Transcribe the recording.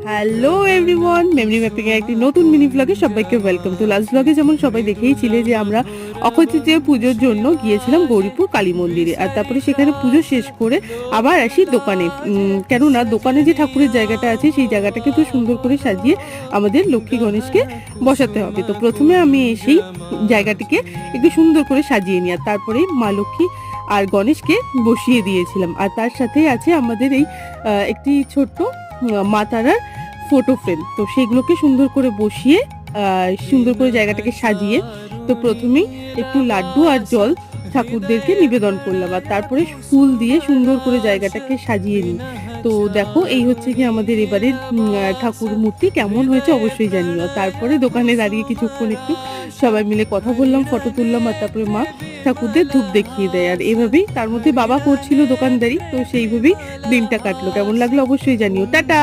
Hello everyone, memory mapping এর একটি নতুন মিনি ব্লগে সবাইকে ওয়েলকাম। তো লাস্ট ব্লগে যেমন সবাই দেখেইছিলে যে আমরা অক্ষয় তৃতীয়া পুজোর জন্য গিয়েছিলাম গৌরীপুর কালী মন্দিরে, আর তারপরে সেখানে পুজো শেষ করে আবার আসি দোকানে। কেননা দোকানে যে ঠাকুরের জায়গাটা আছে সেই জায়গাটাকে তো সুন্দর করে সাজিয়ে আমাদের লক্ষ্মী গণেশকে বসাতে হবে। তো প্রথমে আমি এসেই জায়গাটিকে একটু সুন্দর করে সাজিয়ে নিই, আর তারপরে মা লক্ষ্মী আর গণেশকে বসিয়ে দিয়েছিলাম। আর তার সাথে আছে আমাদের এই একটি ছোট্ট মা তারার ফটো ফ্রেম। তো সেগুলোকে সুন্দর করে বসিয়ে সুন্দর করে জায়গাটাকে সাজিয়ে, তো প্রথমেই একটু লাড্ডু আর জল ঠাকুরদেরকে নিবেদন করলাম, আর তারপরে ফুল দিয়ে সুন্দর করে জায়গাটাকে সাজিয়ে নিই। তো দেখো, এই হচ্ছে কি আমাদের এবারে ঠাকুর মূর্তি কেমন হয়েছে অবশ্যই জানিও। তারপরে দোকানে দাঁড়িয়ে কিছুক্ষণ একটু সবাই মিলে কথা বললাম, ফটো তুললাম, আর তারপরে মা ঠাকুরদের ধূপ দেখিয়ে দেয়। আর এভাবেই তার মধ্যে বাবা করছিল দোকানদারি, তো সেইভাবেই দিনটা কাটলো। কেমন লাগলো অবশ্যই জানিও। টাটা।